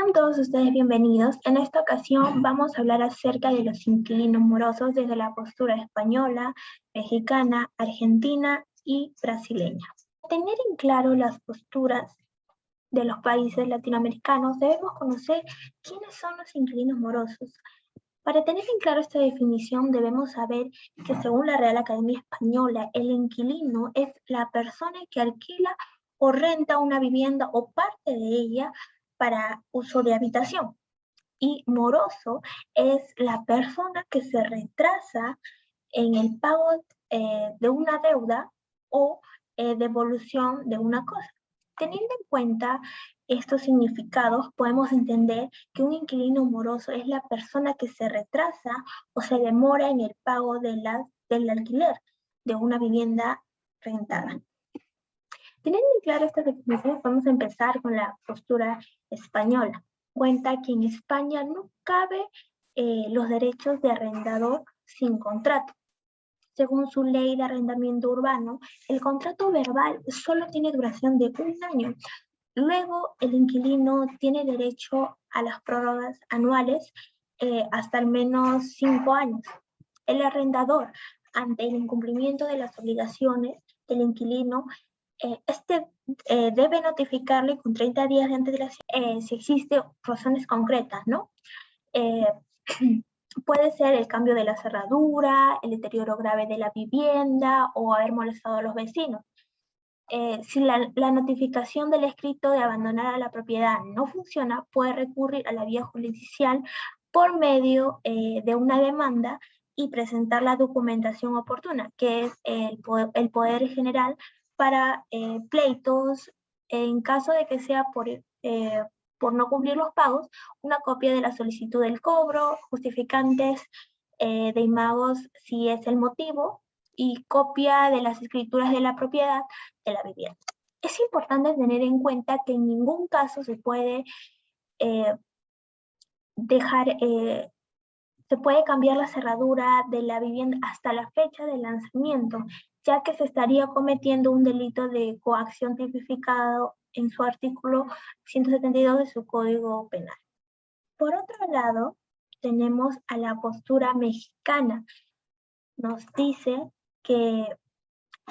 Sean todos ustedes bienvenidos. En esta ocasión vamos a hablar acerca de los inquilinos morosos desde la postura española, mexicana, argentina y brasileña. Para tener en claro las posturas de los países latinoamericanos, debemos conocer quiénes son los inquilinos morosos. Para tener en claro esta definición, debemos saber que según la Real Academia Española, el inquilino es la persona que alquila o renta una vivienda o parte de ella para uso de habitación. Y moroso es la persona que se retrasa en el pago de una deuda o devolución de una cosa. Teniendo en cuenta estos significados, podemos entender que un inquilino moroso es la persona que se retrasa o se demora en el pago del alquiler de una vivienda rentada. Teniendo en claro estas definiciones, podemos empezar con la postura española. Cuenta que en España no cabe los derechos de arrendador sin contrato. Según su ley de arrendamiento urbano, el contrato verbal solo tiene duración de 1 año. Luego, el inquilino tiene derecho a las prórrogas anuales hasta al menos 5 años. El arrendador, ante el incumplimiento de las obligaciones del inquilino, debe notificarle con 30 días de antelación si existen razones concretas, ¿no? Puede ser el cambio de la cerradura, el deterioro grave de la vivienda o haber molestado a los vecinos. Si la notificación del escrito de abandonar a la propiedad no funciona, puede recurrir a la vía judicial por medio de una demanda y presentar la documentación oportuna, que es el poder general para pleitos en caso de que sea por no cumplir los pagos, una copia de la solicitud del cobro, justificantes de imagos si es el motivo, y copia de las escrituras de la propiedad de la vivienda. Es importante tener en cuenta que en ningún caso se puede se puede cambiar la cerradura de la vivienda hasta la fecha de lanzamiento, ya que se estaría cometiendo un delito de coacción tipificado en su artículo 172 de su Código Penal. Por otro lado, tenemos a la postura mexicana. Nos dice que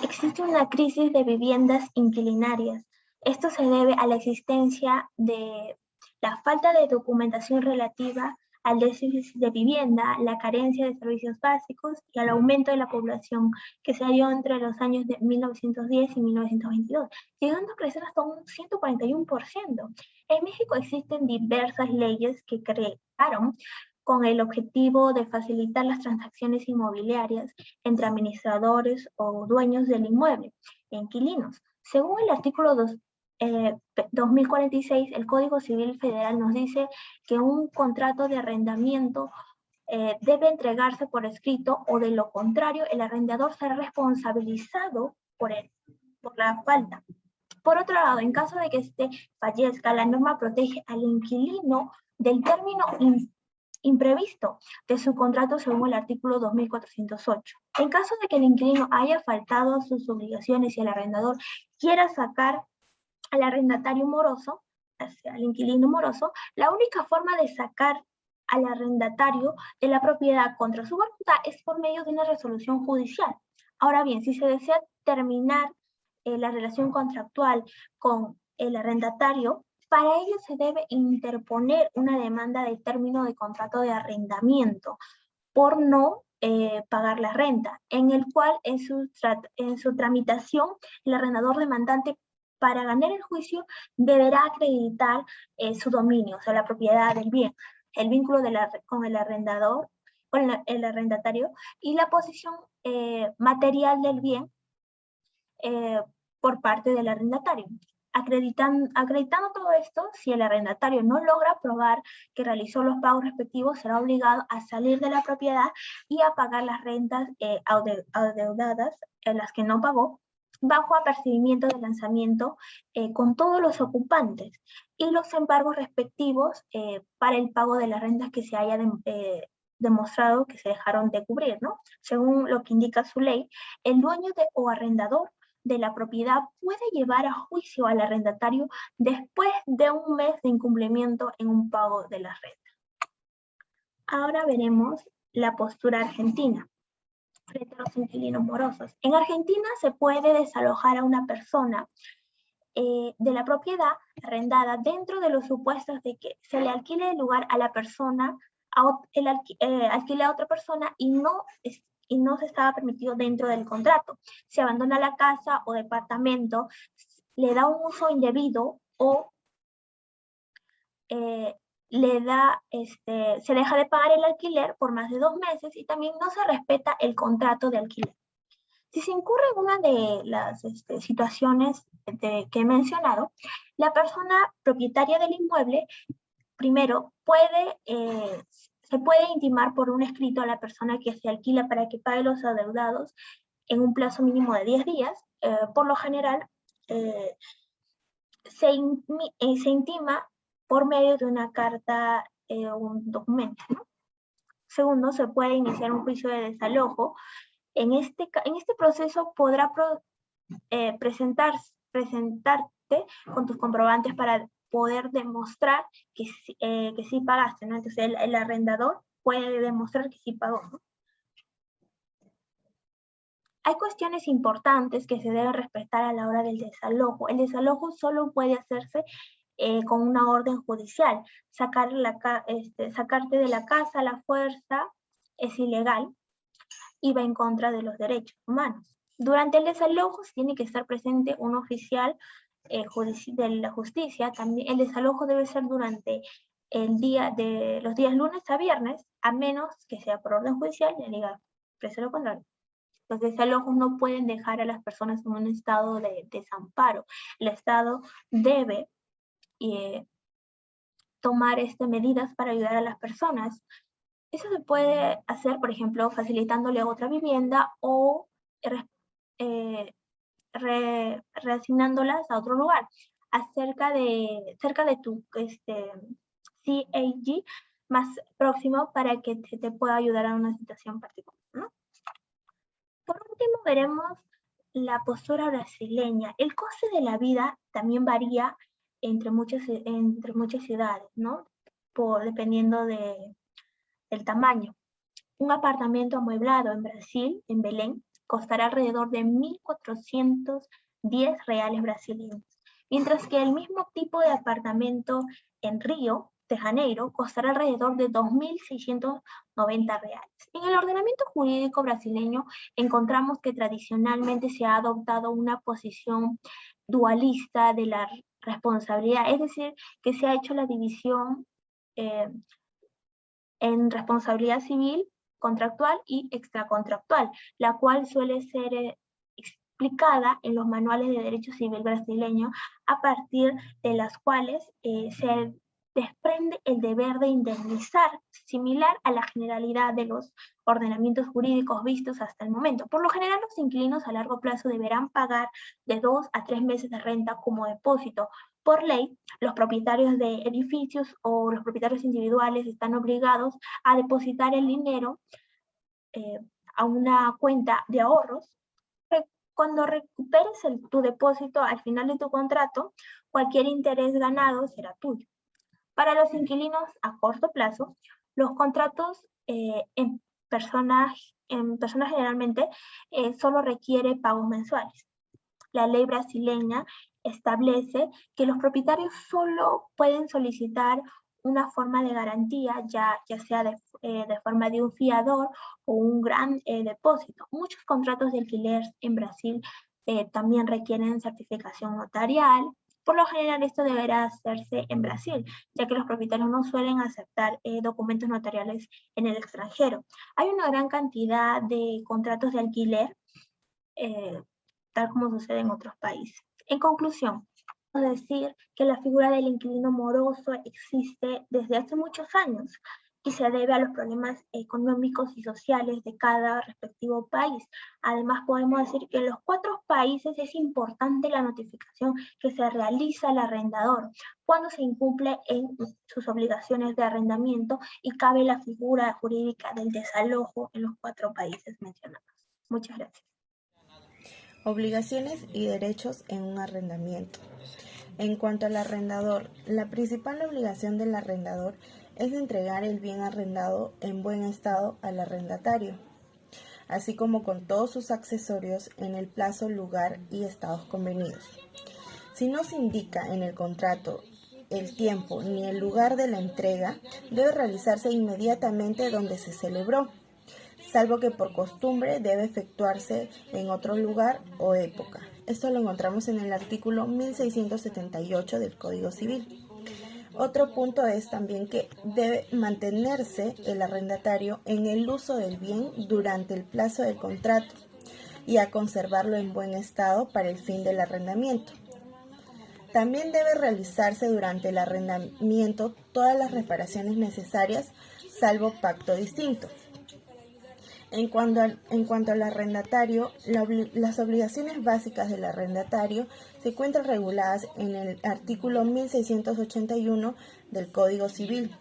existe una crisis de viviendas inquilinarias. Esto se debe a la existencia de la falta de documentación relativa al déficit de vivienda, la carencia de servicios básicos y al aumento de la población que se dio entre los años de 1910 y 1922, llegando a crecer hasta un 141%. En México existen diversas leyes que crearon con el objetivo de facilitar las transacciones inmobiliarias entre administradores o dueños del inmueble e inquilinos. Según el artículo 2046, el Código Civil Federal nos dice que un contrato de arrendamiento debe entregarse por escrito, o de lo contrario, el arrendador será responsabilizado por la falta. Por otro lado, en caso de que éste fallezca, la norma protege al inquilino del término imprevisto de su contrato según el artículo 2408. En caso de que el inquilino haya faltado a sus obligaciones y el arrendador quiera sacar al arrendatario moroso, al inquilino moroso, la única forma de sacar al arrendatario de la propiedad contra su voluntad es por medio de una resolución judicial. Ahora bien, si se desea terminar la relación contractual con el arrendatario, para ello se debe interponer una demanda de término de contrato de arrendamiento por no pagar la renta, en el cual en su tramitación el arrendador demandante, para ganar el juicio, deberá acreditar su dominio, o sea, la propiedad del bien, el vínculo con el arrendador, con el arrendatario, y la posición material del bien por parte del arrendatario. Acreditando todo esto, si el arrendatario no logra probar que realizó los pagos respectivos, será obligado a salir de la propiedad y a pagar las rentas adeudadas, en las que no pagó, bajo apercibimiento de lanzamiento con todos los ocupantes, y los embargos respectivos para el pago de las rentas que se haya demostrado que se dejaron de cubrir, ¿no? Según lo que indica su ley, el dueño o arrendador de la propiedad puede llevar a juicio al arrendatario después de un mes de incumplimiento en un pago de la renta. Ahora veremos la postura argentina frente a los inquilinos morosos. En Argentina se puede desalojar a una persona de la propiedad arrendada dentro de los supuestos de que se le alquile el lugar a la persona, alquile a otra persona y no se estaba permitido dentro del contrato. Se abandona la casa o departamento, le da un uso indebido o se deja de pagar el alquiler por más de 2 meses y también no se respeta el contrato de alquiler. Si se incurre en una de las situaciones que he mencionado, la persona propietaria del inmueble, primero, se puede intimar por un escrito a la persona que se alquila para que pague los adeudados en un plazo mínimo de 10 días. Por lo general, se intima por medio de una carta o un documento, ¿no? Segundo, se puede iniciar un juicio de desalojo. En este proceso podrá presentarte con tus comprobantes para poder demostrar que sí pagaste, ¿no? Entonces el arrendador puede demostrar que sí pagó, ¿no? Hay cuestiones importantes que se deben respetar a la hora del desalojo. El desalojo solo puede hacerse con una orden judicial. Sacarte de la casa a la fuerza es ilegal y va en contra de los derechos humanos. Durante el desalojo tiene que estar presente un oficial de la justicia. También el desalojo debe ser durante los días lunes a viernes, a menos que sea por orden judicial y diga preso lo contrario. Los desalojos no pueden dejar a las personas en un estado de desamparo. El Estado debe tomar medidas para ayudar a las personas. Eso se puede hacer, por ejemplo, facilitándole otra vivienda o reasignándolas a otro lugar, cerca de tu CAG más próximo para que te pueda ayudar a una situación particular, ¿no? Por último, veremos la postura brasileña. El coste de la vida también varía entre muchas ciudades, ¿no? Dependiendo del tamaño. Un apartamento amueblado en Brasil, en Belém, costará alrededor de 1.410 reales brasileños, mientras que el mismo tipo de apartamento en Río de Janeiro costará alrededor de 2.690 reales. En el ordenamiento jurídico brasileño encontramos que tradicionalmente se ha adoptado una posición dualista de la responsabilidad, es decir, que se ha hecho la división en responsabilidad civil, contractual y extracontractual, la cual suele ser explicada en los manuales de derecho civil brasileño, a partir de las cuales se desprende el deber de indemnizar, similar a la generalidad de los ordenamientos jurídicos vistos hasta el momento. Por lo general, los inquilinos a largo plazo deberán pagar de 2 a 3 meses de renta como depósito. Por ley, los propietarios de edificios o los propietarios individuales están obligados a depositar el dinero a una cuenta de ahorros. Cuando recuperes tu depósito al final de tu contrato, cualquier interés ganado será tuyo. Para los inquilinos a corto plazo, los contratos en personas generalmente solo requiere pagos mensuales. La ley brasileña establece que los propietarios solo pueden solicitar una forma de garantía, ya sea de forma de un fiador o un gran depósito. Muchos contratos de alquiler en Brasil también requieren certificación notarial. Por lo general, esto deberá hacerse en Brasil, ya que los propietarios no suelen aceptar documentos notariales en el extranjero. Hay una gran cantidad de contratos de alquiler, tal como sucede en otros países. En conclusión, podemos decir que la figura del inquilino moroso existe desde hace muchos años y se debe a los problemas económicos y sociales de cada respectivo país. Además, podemos decir que en los 4 países es importante la notificación que se realiza al arrendador cuando se incumple en sus obligaciones de arrendamiento y cabe la figura jurídica del desalojo en los 4 países mencionados. Muchas gracias. Obligaciones y derechos en un arrendamiento. En cuanto al arrendador, la principal obligación del arrendador es entregar el bien arrendado en buen estado al arrendatario, así como con todos sus accesorios en el plazo, lugar y estados convenidos. Si no se indica en el contrato el tiempo ni el lugar de la entrega, debe realizarse inmediatamente donde se celebró, salvo que por costumbre debe efectuarse en otro lugar o época. Esto lo encontramos en el artículo 1678 del Código Civil. Otro punto es también que debe mantenerse el arrendatario en el uso del bien durante el plazo del contrato y a conservarlo en buen estado para el fin del arrendamiento. También debe realizarse durante el arrendamiento todas las reparaciones necesarias, salvo pacto distinto. En cuanto al arrendatario, las obligaciones básicas del arrendatario se encuentran reguladas en el artículo 1681 del Código Civil.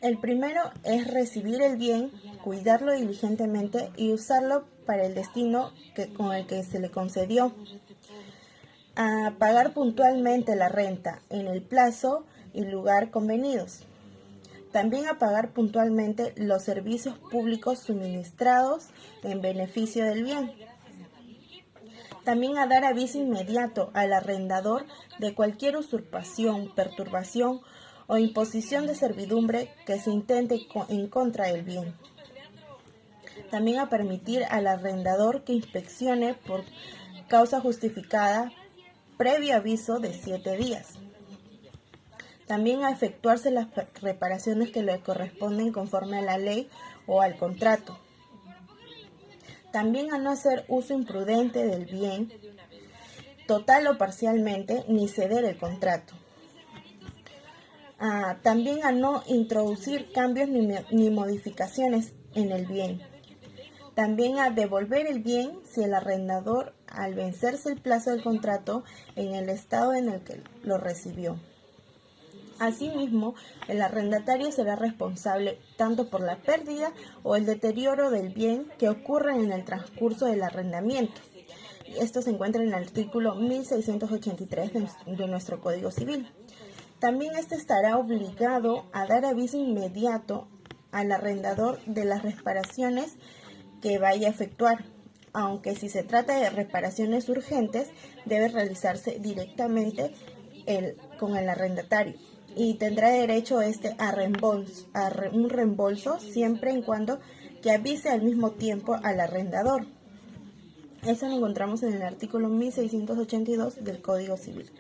El primero es recibir el bien, cuidarlo diligentemente y usarlo para el destino con el que se le concedió. A pagar puntualmente la renta en el plazo y lugar convenidos. También a pagar puntualmente los servicios públicos suministrados en beneficio del bien. También a dar aviso inmediato al arrendador de cualquier usurpación, perturbación o imposición de servidumbre que se intente en contra del bien. También a permitir al arrendador que inspeccione por causa justificada previo aviso de 7 días. También a efectuarse las reparaciones que le corresponden conforme a la ley o al contrato. También a no hacer uso imprudente del bien, total o parcialmente, ni ceder el contrato. También a no introducir cambios ni modificaciones en el bien. También a devolver el bien si el arrendador, al vencerse el plazo del contrato, en el estado en el que lo recibió. Asimismo, el arrendatario será responsable tanto por la pérdida o el deterioro del bien que ocurra en el transcurso del arrendamiento. Esto se encuentra en el artículo 1683 de nuestro Código Civil. También este estará obligado a dar aviso inmediato al arrendador de las reparaciones que vaya a efectuar, aunque si se trata de reparaciones urgentes, debe realizarse directamente con el arrendatario y tendrá derecho a un reembolso siempre y cuando que avise al mismo tiempo al arrendador. Eso lo encontramos en el artículo 1682 del Código Civil.